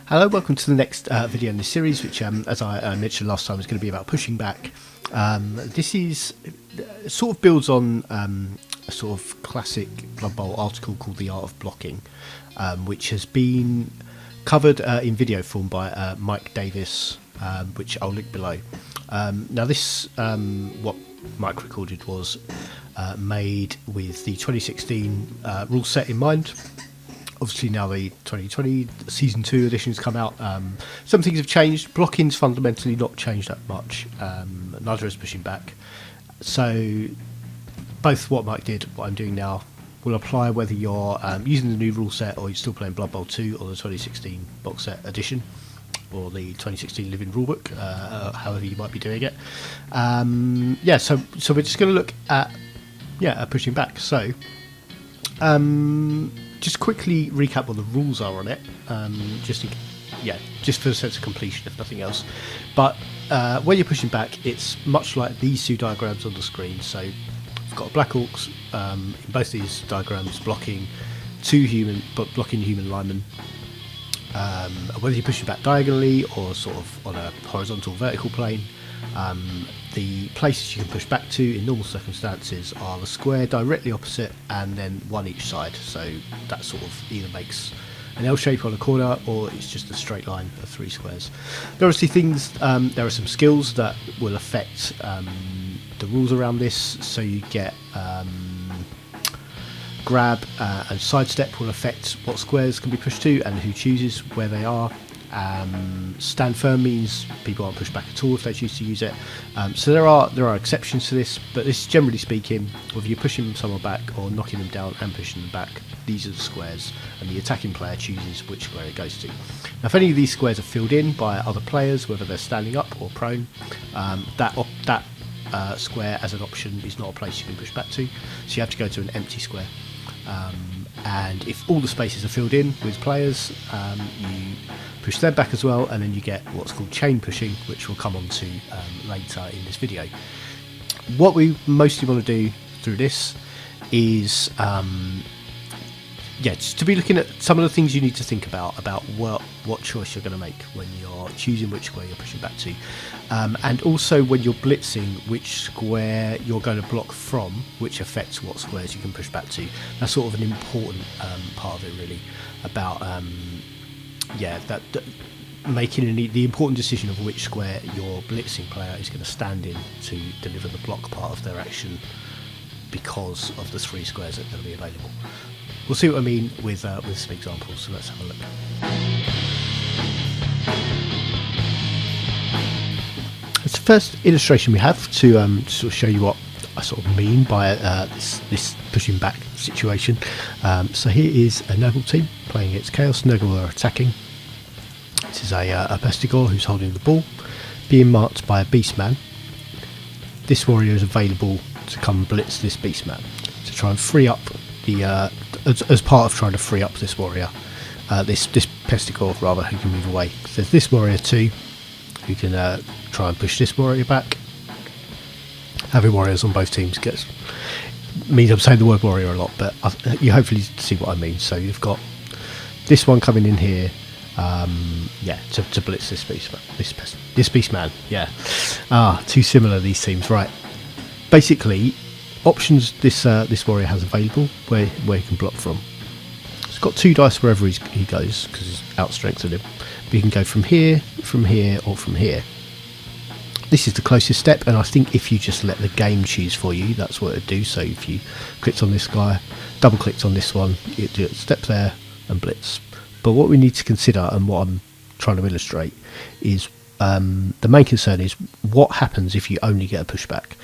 Hello, welcome to the next video in this series, which, as I mentioned last time, is going to be about pushing back. This is sort of builds on a sort of classic Blood Bowl article called "The Art of Blocking," which has been covered in video form by Mike Davis, which I'll link below. Now, this what Mike recorded was made with the 2016 rule set in mind. Obviously now the 2020 Season 2 edition's come out. Some things have changed. Blocking's fundamentally not changed that much. Neither is pushing back. So both what Mike did, what I'm doing now, will apply whether you're using the new rule set or you're still playing Blood Bowl 2 or the 2016 box set edition or the 2016 living rulebook, however you might be doing it. So we're just going to look at pushing back. So just quickly recap what the rules are on it, just for the sense of completion, if nothing else. But when you're pushing back, it's much like these two diagrams on the screen. So you've got Black Orcs in both these diagrams blocking blocking human linemen. Whether you're pushing back diagonally or sort of on a horizontal vertical plane, the places you can push back to in normal circumstances are the square directly opposite and then one each side. So that sort of either makes an L shape on a corner or it's just a straight line of three squares. There are obviously there are some skills that will affect the rules around this. So you get grab and sidestep will affect what squares can be pushed to and who chooses where they are. Stand firm means people aren't pushed back at all if they choose to use it. So there are exceptions to this, but this, generally speaking, whether you're pushing someone back or knocking them down and pushing them back, these are the squares, and the attacking player chooses which square it goes to. Now, if any of these squares are filled in by other players, whether they're standing up or prone, that square as an option is not a place you can push back to, so you have to go to an empty square. And if all the spaces are filled in with players, you push them back as well, and then you get what's called chain pushing, which we'll come on to later in this video. What we mostly want to do through this is just to be looking at some of the things you need to think about what choice you're going to make when you're choosing which square you're pushing back to, and also when you're blitzing, which square you're going to block from, which affects what squares you can push back to. That's sort of an important part of it, really, about making the important decision of which square your blitzing player is going to stand in to deliver the block part of their action because of the three squares that are going to be available. We'll see what I mean with some examples, so let's have a look. It's the first illustration we have to sort of show you what I sort of mean by this pushing back situation. So here is a Nurgle team playing against Chaos. Nurgle are attacking. This is a Pestigore who's holding the ball, being marked by a Beastman. This warrior is available to come blitz this Beastman to try and free up the as part of trying to free up this warrior, this Pestigore rather, who can move away. So there's this warrior too, who can try and push this warrior back. Having warriors on both teams means I'm saying the word warrior a lot, but you hopefully see what I mean. So you've got this one coming in here, to blitz this beastman. This beastman, too similar, these teams, right? Basically, options this warrior has available where he can block from. He's got 2 dice wherever he goes because he's outstrengthened him. But he can go from here, or from here. This is the closest step, and I think if you just let the game choose for you, that's what it'd do. So if you clicked on this guy, double clicked on this one, it'd do a step there and blitz. But what we need to consider, and what I'm trying to illustrate, is the main concern is what happens if you only get a pushback.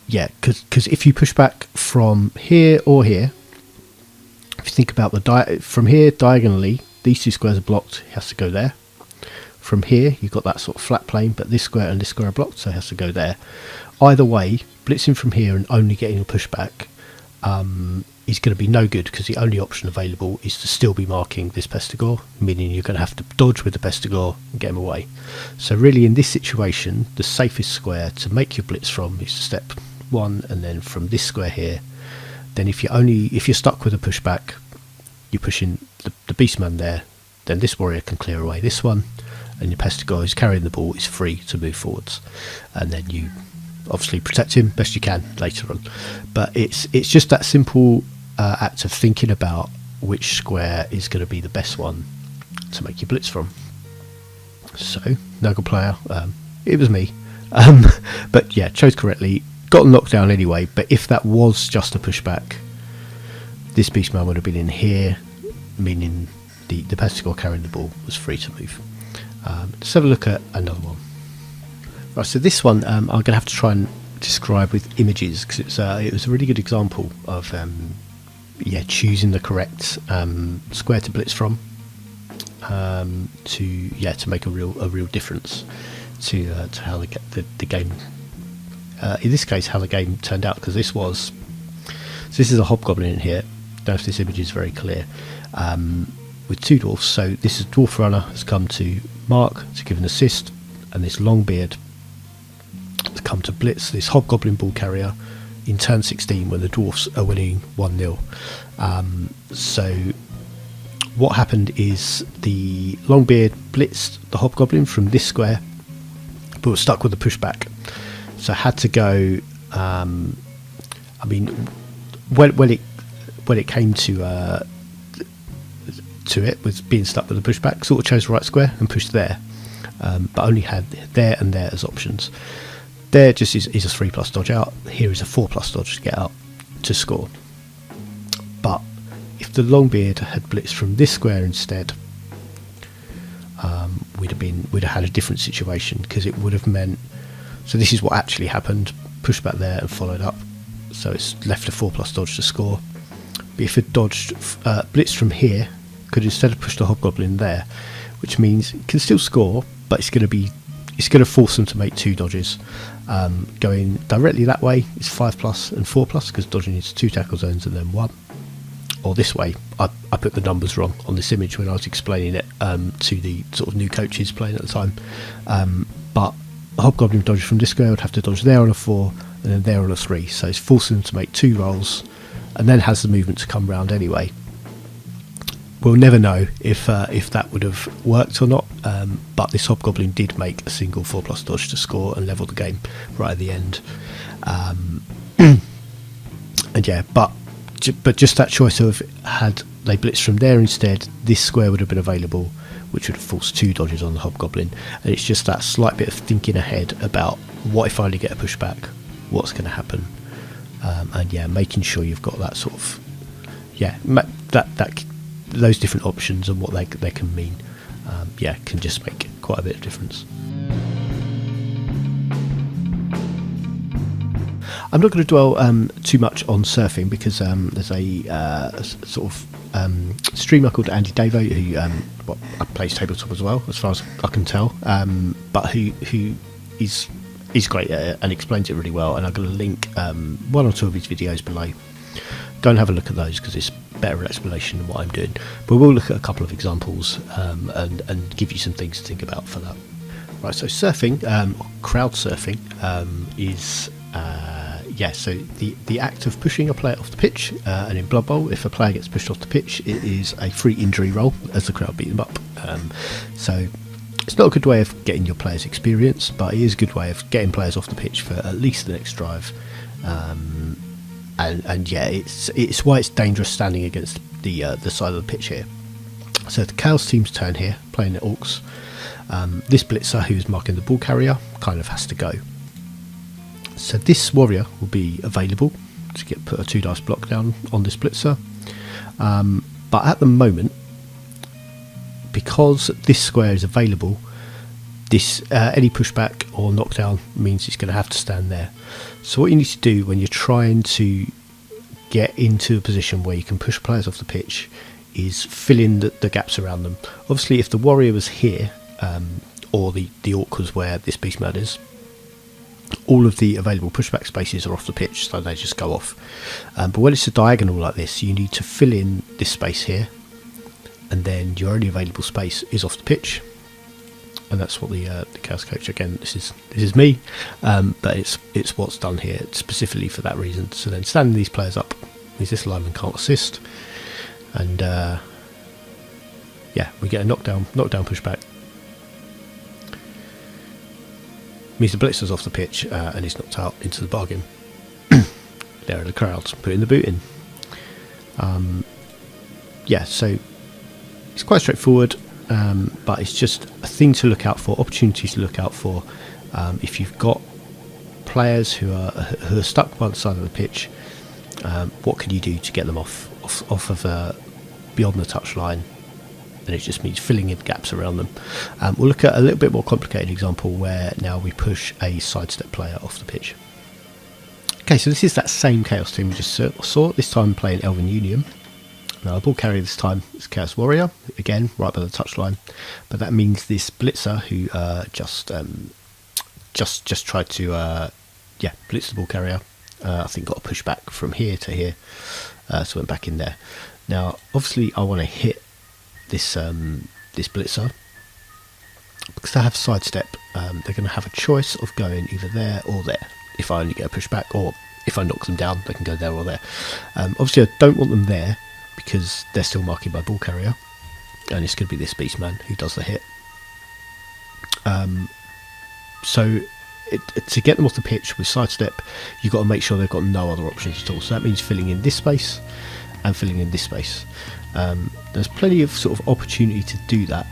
Because if you push back from here or here, if you think about from here diagonally, these 2 squares are blocked, it has to go there. From here, you've got that sort of flat plane, but this square and this square are blocked, so it has to go there. Either way, blitzing from here and only getting a pushback is going to be no good, because the only option available is to still be marking this Pestigore, meaning you're going to have to dodge with the Pestigore and get him away. So really, in this situation, the safest square to make your blitz from is step 1, and then from this square here. Then if you're stuck with a pushback, you push in the beastman there, then this warrior can clear away this one, and your pester guy who's carrying the ball is free to move forwards, and then you obviously protect him best you can later on. But it's just that simple act of thinking about which square is going to be the best one to make your blitz from. So Nurgle player, it was me, but yeah, chose correctly, got knocked down anyway. But if that was just a pushback, this beastman would have been in here, meaning the pester carrying the ball was free to move. Let's have a look at another one. Right, so this one I'm going to have to try and describe with images, because it was a really good example of choosing the correct square to blitz from, to make a real difference to how the game, in this case, how the game turned out. Because this is a hobgoblin in here. Don't know if this image is very clear. With two dwarfs, so this is dwarf runner has come to mark to give an assist, and this Longbeard has come to blitz this hobgoblin ball carrier in turn 16 when the dwarfs are winning 1-0. So what happened is the Longbeard blitzed the hobgoblin from this square, but was stuck with the pushback, so had to go. When it came to it, was being stuck with the pushback, sort of chose the right square and pushed there, but only had there and there as options. There just is a 3+ dodge out. Here is a 4+ dodge to get out to score. But if the Longbeard had blitzed from this square instead, we'd have had a different situation, because it would have meant. So this is what actually happened: pushed back there and followed up. So it's left a 4+ dodge to score. But if it dodged blitzed from here, could instead have pushed the hobgoblin there, which means it can still score, but it's going to force them to make 2 dodges. Going directly that way is 5+ and 4+, because dodging is 2 tackle zones and then 1. Or this way, I put the numbers wrong on this image when I was explaining it to the sort of new coaches playing at the time. But the hobgoblin dodges from this square would have to dodge there on a 4 and then there on a 3. So it's forcing them to make 2 rolls, and then has the movement to come round anyway. We'll never know if that would have worked or not, but this hobgoblin did make a single 4+ dodge to score and level the game right at the end. And yeah, but just that choice of, had they blitzed from there instead, this square would have been available, which would have forced 2 dodges on the hobgoblin. And it's just that slight bit of thinking ahead about, what if I only get a pushback, what's going to happen, and yeah, making sure you've got that sort of those different options and what they can mean, can just make quite a bit of difference. I'm not going to dwell too much on surfing, because there's a sort of streamer called Andy Davo who plays tabletop as well, as far as I can tell, but who is great at it and explains it really well. And I'm going to link 1 or 2 of his videos below. Go and have a look at those, because it's better explanation than what I'm doing. But we'll look at a couple of examples and give you some things to think about for that. Right, so surfing, crowd surfing, is so the act of pushing a player off the pitch, and in Blood Bowl, if a player gets pushed off the pitch, it is a free injury roll as the crowd beat them up. So it's not a good way of getting your players experience, but it is a good way of getting players off the pitch for at least the next drive. And yeah, it's why it's dangerous standing against the side of the pitch here. So the Chaos team's turn here, playing at Orcs. This blitzer, who's marking the ball carrier, kind of has to go. So this warrior will be available to put a 2 dice block down on this blitzer. But at the moment, because this square is available, this any pushback or knockdown means it's going to have to stand there. So what you need to do when you're trying to get into a position where you can push players off the pitch is fill in the gaps around them. Obviously, if the warrior was here, or the orc was where this beastman is, all of the available pushback spaces are off the pitch, so they just go off. But when it's a diagonal like this, you need to fill in this space here, and then your only available space is off the pitch. And that's what the Chaos Coach, again, this is me, but it's what's done here specifically for that reason. So then standing these players up means this lineman can't assist. and yeah, we get a knockdown pushback. Means the blitzer's off the pitch and he's knocked out into the bargain. There are the crowds putting the boot in. Yeah, so it's quite straightforward, but it's just a thing to look out for, opportunities to look out for. If you've got players who are stuck by the side of the pitch, what can you do to get them off of beyond the touchline? And it just means filling in gaps around them. We'll look at a little bit more complicated example where now we push a sidestep player off the pitch. Okay, so this is that same Chaos team we just saw, this time playing Elven Union. Now the ball carrier this time is Chaos Warrior, again right by the touchline, but that means this blitzer who just tried to blitz the ball carrier, I think got a pushback from here to here, so went back in there. Now obviously I want to hit this this blitzer, because they have sidestep. They're going to have a choice of going either there or there. If I only get a pushback, or if I knock them down, they can go there or there. Obviously I don't want them there because they're still marking by ball carrier, and it's going to be this beastman who does the hit. So to get them off the pitch with sidestep, you've got to make sure they've got no other options at all. So that means filling in this space and filling in this space. There's plenty of sort of opportunity to do that.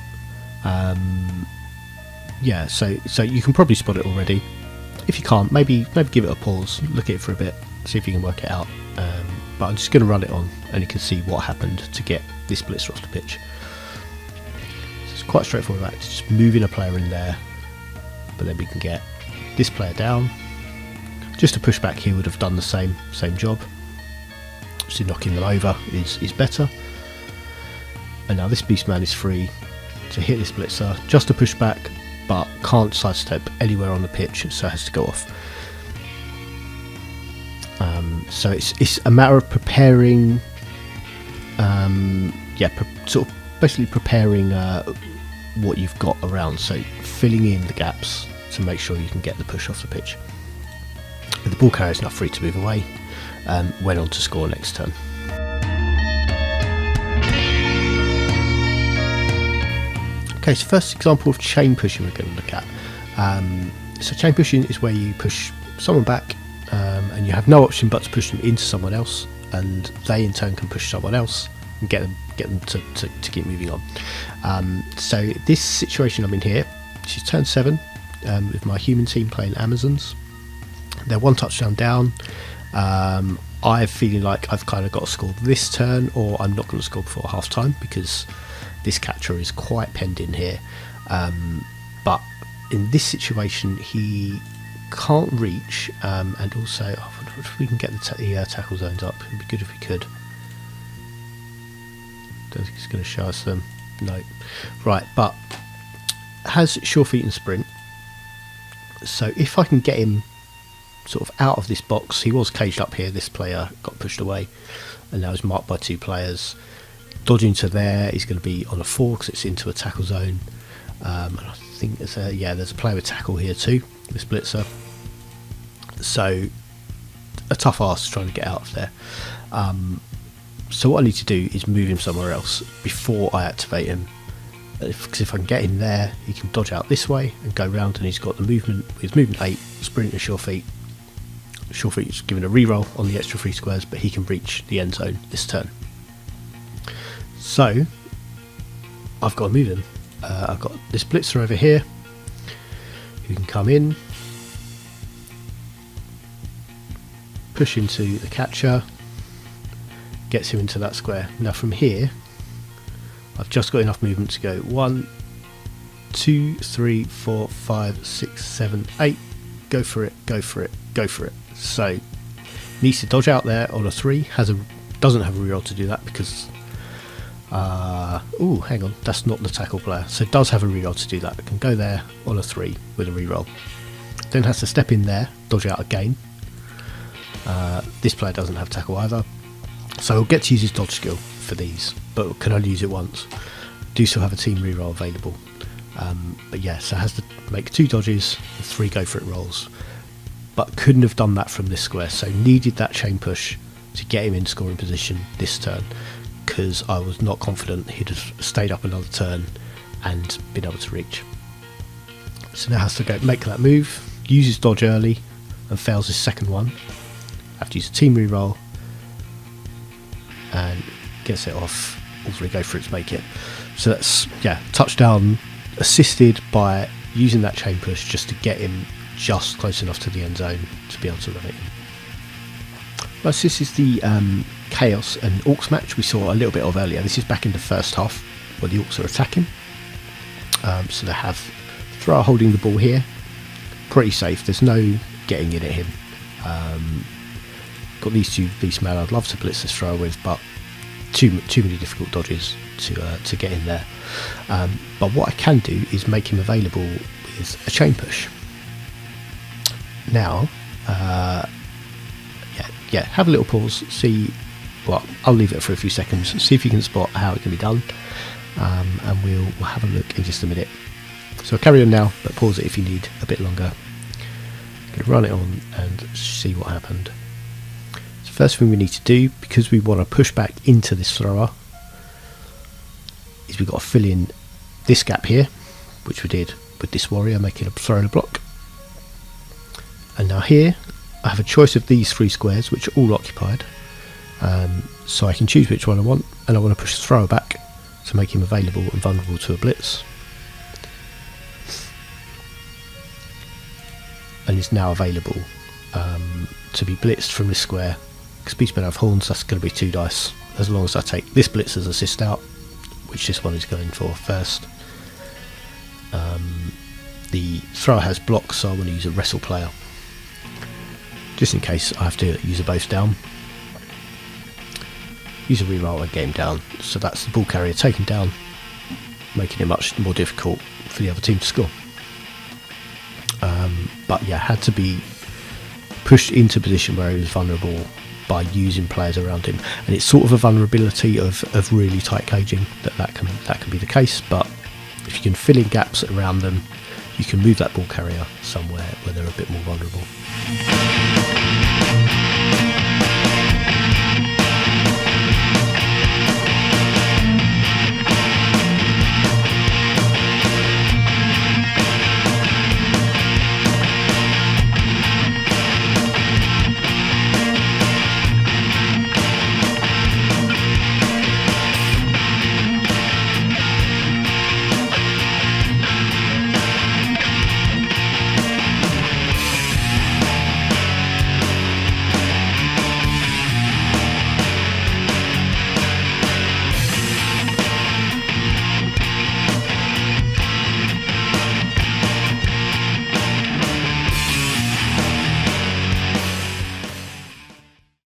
Yeah, so you can probably spot it already. If you can't, maybe give it a pause, look at it for a bit, see if you can work it out. But I'm just going to run it on, and you can see what happened to get this blitzer off the pitch. So it's quite straightforward. It's just moving a player in there, but then we can get this player down. Just a pushback here would have done the same job. So knocking them over is better. And now this beastman is free to hit this blitzer. Just a pushback, but can't sidestep anywhere on the pitch, so it has to go off. So it's a matter of preparing, sort of basically preparing what you've got around. So filling in the gaps to make sure you can get the push off the pitch. But the ball carrier is now free to move away. Went on to score next turn. Okay, so first example of chain pushing we're going to look at. So chain pushing is where you push someone back, and you have no option but to push them into someone else, and they in turn can push someone else and get them to keep moving on. So this situation I'm in here, which is turn 7, with my human team playing Amazons. They're one touchdown down. I'm feeling like I've kind of got to score this turn, or I'm not going to score before half time because this catcher is quite penned in here. But in this situation he can't reach, and also I wonder if we can get the tackle zones up. It would be good if we could. Don't think it's going to show us them. No. Right, but has sure feet and sprint. So if I can get him sort of out of this box, he was caged up here, this player got pushed away and now is marked by 2 players. Dodging to there, he's going to be on a 4 because it's into a tackle zone. And I think there's a player with tackle here too, this blitzer. So a tough ask trying to get out of there. So what I need to do is move him somewhere else before I activate him. Because if I can get him there, he can dodge out this way and go round, and he's got the movement. With movement 8, sprint and sure feet. Sure feet is given a reroll on the extra 3 squares, but he can reach the end zone this turn. So I've got to move him. I've got this blitzer over here who can come in, push into the catcher, gets him into that square. Now from here I've just got enough movement to go 1, 2, 3, 4, 5, 6, 7, 8. Go for it, go for it, go for it. So needs to dodge out there on a 3. Doesn't have a reroll to do that because hang on, that's not the tackle player. So it does have a reroll to do that. It can go there on a 3 with a reroll. Then has to step in there, dodge out again. This player doesn't have tackle either, so he'll get to use his dodge skill for these, but can only use it once. Do still have a team reroll available, but yeah, so has to make 2 dodges and 3 go for it rolls, but couldn't have done that from this square, so needed that chain push to get him in scoring position this turn. because I was not confident he'd have stayed up another turn and been able to reach. So now has to go make that move, uses dodge early and fails his second one. Have to use a team reroll and gets it off. All three go for it to make it. So that's, yeah, touchdown assisted by using that chain push just to get him just close enough to the end zone to be able to run it in. Well, this is the Chaos and Orcs match we saw a little bit of earlier. This is back in the first half where the Orcs are attacking. So they have Thrower holding the ball here, pretty safe. There's no getting in at him. Got these two beastmen I'd love to blitz this Thrower with, but too many difficult dodges to get in there. But what I can do is make him available with a chain push. Now, yeah, have a little pause, see. Well, I'll leave it for a few seconds, see if you can spot how it can be done, and we'll have a look in just a minute. So carry on now, but pause it if you need a bit longer. Gonna run it on and see what happened. So first thing we need to do, because we want to push back into this thrower, is we've got to fill in this gap here, which we did with this warrior, making a throw and a block. And now here, I have a choice of these three squares, which are all occupied. So I can choose which one I want, and I want to push the thrower back to make him available and vulnerable to a blitz. And is now available to be blitzed from this square. Because beastmen have horns, that's going to be 2 dice, as long as I take this blitz as assist out, which this one is going for first. The thrower has blocks, so I want to use a wrestle player, just in case I have to use a both down. Use a reroll and get him down. So that's the ball carrier taken down, making it much more difficult for the other team to score. But yeah, had to be pushed into a position where he was vulnerable by using players around him, and it's sort of a vulnerability of really tight caging that can be the case. But if you can fill in gaps around them, you can move that ball carrier somewhere where they're a bit more vulnerable.